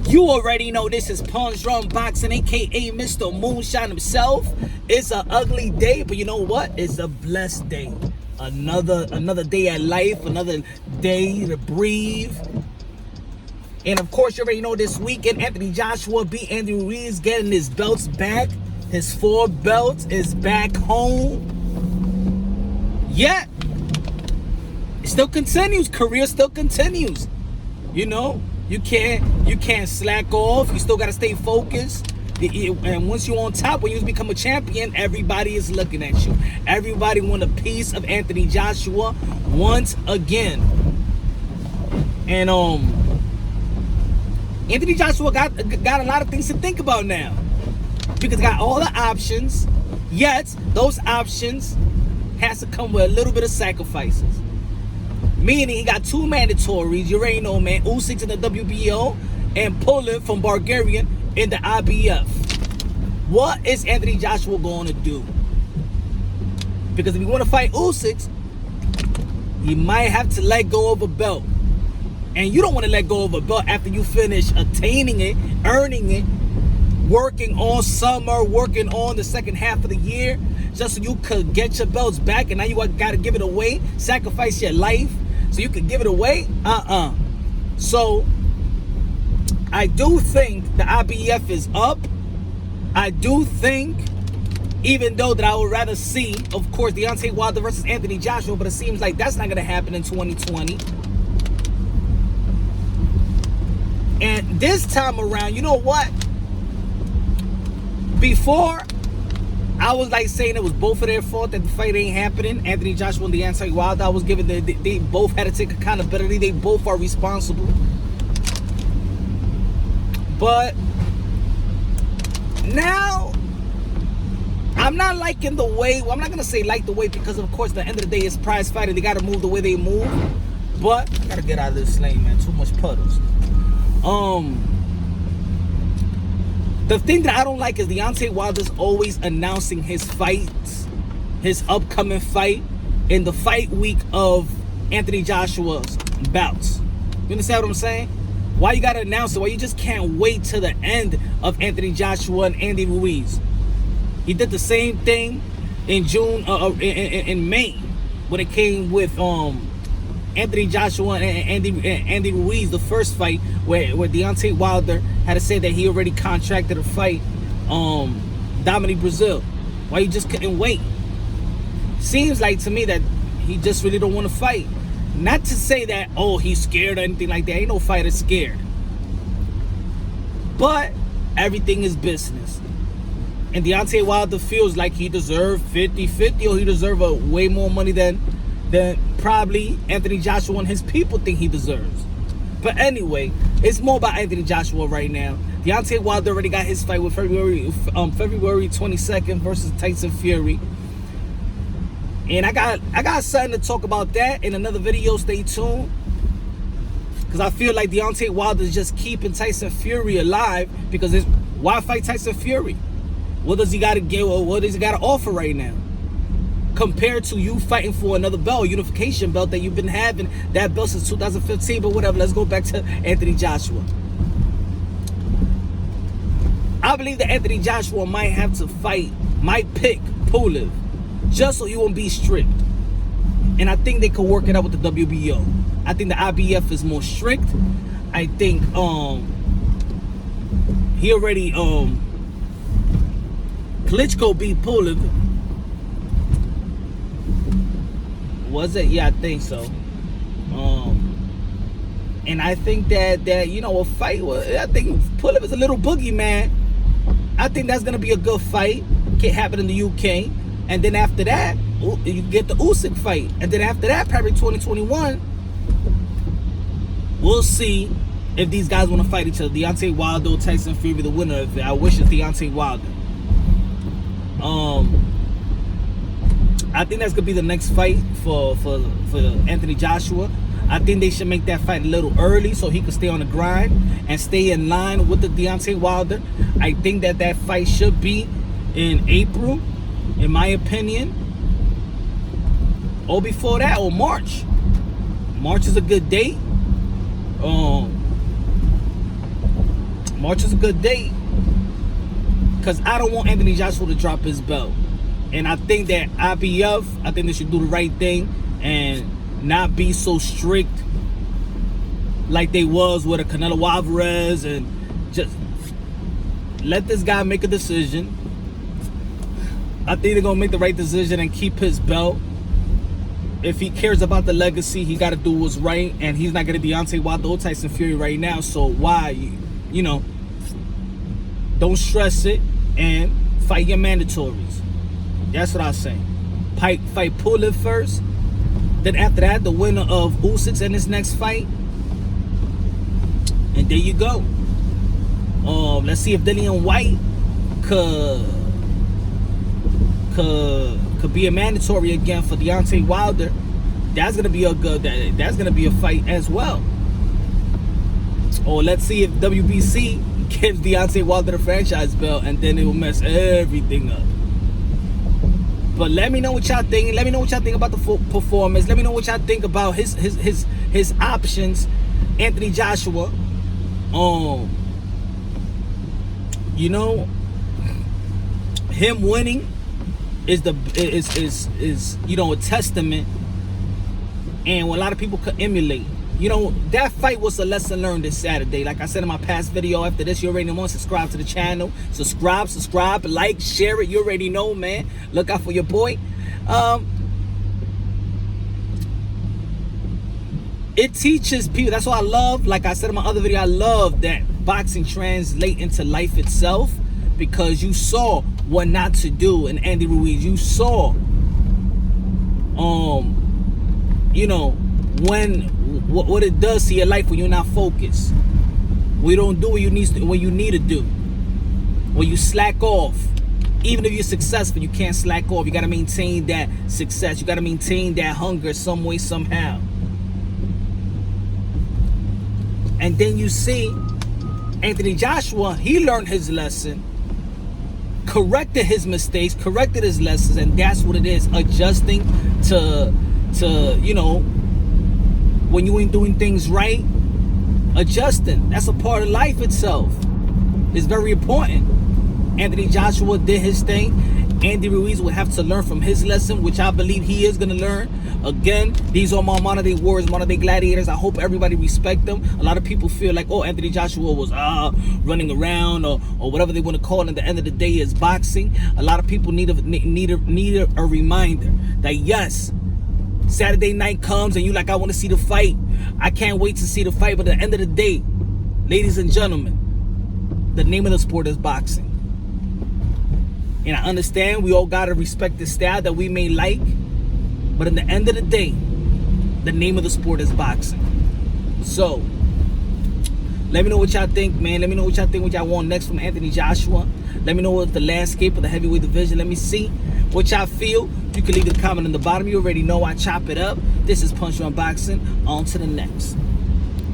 You already know this is Punch Drum Boxing, aka Mr. Moonshine himself. It's an ugly day, but you know what? It's a blessed day. Another day at life, another day to breathe. And of course, you already know this weekend, Anthony Joshua beat Andy Ruiz, getting his belts back. His 4 belts is back home. Yet, it still continues. Career still continues. You know, you can't slack off. You still gotta stay focused. And once you're on top, when you become a champion, everybody is looking at you. Everybody want a piece of Anthony Joshua once again. And Anthony Joshua got a lot of things to think about now, because he got all the options. Yet those options has to come with a little bit of sacrifices. Meaning he got 2 mandatories. You already know, man. Usyk in the WBO and Pulev from Bulgarian in the IBF. What is Anthony Joshua going to do? Because if you want to fight Usyk, he might have to let go of a belt. And you don't want to let go of a belt after you finish attaining it, earning it, working on summer, working on the second half of the year, just so you could get your belts back. And now you got to give it away, sacrifice your life so you could give it away. So I do think the IBF is up. I do think, even though that I would rather see, of course, Deontay Wilder versus Anthony Joshua, but it seems like that's not going to happen in 2020. And this time around, you know what? Before, I was like saying it was both of their fault that the fight ain't happening. Anthony Joshua and Deontay Wilder, I was giving they both had to take accountability. They both are responsible. But now, I'm not liking the way. Well, I'm not going to say like the way, because of course, at the end of the day, it's prize fighting. They got to move the way they move. But I got to get out of this lane, man. Too much puddles. The thing that I don't like is Deontay Wilder's always announcing his fights, his upcoming fight, in the fight week of Anthony Joshua's bouts. You understand what I'm saying? Why you gotta announce it? Why you just can't wait till the end of Anthony Joshua and Andy Ruiz? He did the same thing in June, in May, when it came with Anthony Joshua and Andy Ruiz, the first fight where Deontay Wilder had to say that he already contracted a fight Dominic Brazil. Why you just couldn't wait? Seems like to me that he just really don't want to fight. Not to say that, oh, he's scared or anything like that. Ain't no fighter scared. But everything is business. And Deontay Wilder feels like he deserved 50-50, or he deserved way more money than probably Anthony Joshua and his people think he deserves. But anyway, it's more about Anthony Joshua right now. Deontay Wilder already got his fight with February 22nd versus Tyson Fury. And I got something to talk about that in another video. Stay tuned. Because I feel like Deontay Wilder is just keeping Tyson Fury alive, because why fight Tyson Fury? What does he got to give? What does he got to offer right now? Compared to you fighting for another belt, unification belt that you've been having that belt since 2015, but whatever. Let's go back to Anthony Joshua. I believe that Anthony Joshua might pick Pulev, just so he won't be stripped. And I think they could work it out with the WBO. I think the IBF is more strict. I think he already Klitschko beat Pulev. Was it? Yeah, I think so. And I think that you know, a fight. I think Pulev is a little boogeyman. I think that's gonna be a good fight. Can't happen in the UK. And then after that, you get the Usyk fight. And then after that, probably 2021, we'll see if these guys want to fight each other. Deontay Wilder, Tyson Fury, the winner of it. I wish it's Deontay Wilder. I think that's gonna be the next fight for Anthony Joshua. I think they should make that fight a little early so he can stay on the grind and stay in line with the Deontay Wilder. I think that fight should be in April, in my opinion, or before that, or March. March is a good date. March is a good date because I don't want Anthony Joshua to drop his belt. And I think that IBF, I think they should do the right thing and not be so strict like they was with a Canelo Alvarez, and just let this guy make a decision. I think they're gonna make the right decision and keep his belt. If he cares about the legacy, he got to do what's right, and he's not gonna Deontay Wilder or Tyson Fury right now. So why, you know, don't stress it and fight your mandatories. That's what I was saying. Fight Pulev first. Then after that, the winner of Usyk in his next fight. And there you go. Let's see if Dillian White could be a mandatory again for Deontay Wilder. That's gonna be that's gonna be a fight as well. Or let's see if WBC gives Deontay Wilder the franchise belt, and then it will mess everything up. But let me know what y'all think. Let me know what y'all think about the performance. Let me know what y'all think about his options, Anthony Joshua. You know, him winning is you know, a testament, and a lot of people could emulate. You know, that fight was a lesson learned this Saturday. Like I said in my past video, after this, you already know, subscribe to the channel. Subscribe, like, share it. You already know, man. Look out for your boy. It teaches people. That's why I love, like I said in my other video, I love that boxing translate into life itself, because you saw what not to do in Andy Ruiz. You saw, you know, what it does to your life when you're not focused. We don't do what you need to do. When you slack off, even if you're successful, you can't slack off. You got to maintain that success. You got to maintain that hunger some way, somehow. And then you see Anthony Joshua, he learned his lesson, corrected his mistakes, corrected his lessons, and that's what it is. Adjusting to you know, when you ain't doing things right, adjusting. That's a part of life itself. It's very important. Anthony Joshua did his thing. Andy Ruiz will have to learn from his lesson, which I believe he is going to learn. Again, these are my modern day warriors, modern day gladiators. I hope everybody respect them. A lot of people feel like, oh, Anthony Joshua was running around or whatever they want to call it. At the end of the day, is boxing. A lot of people need a reminder that yes, Saturday night comes and you like, I want to see the fight. I can't wait to see the fight. But at the end of the day, ladies and gentlemen, the name of the sport is boxing. And I understand we all got to respect the style that we may like. But in the end of the day, the name of the sport is boxing. So, let me know what y'all think, man. Let me know what y'all think, what y'all want next from Anthony Joshua. Let me know what the landscape of the heavyweight division. Let me see what y'all feel. You can leave a comment in the bottom. You already know I chop it up. This is Punch on Boxing. On to the next.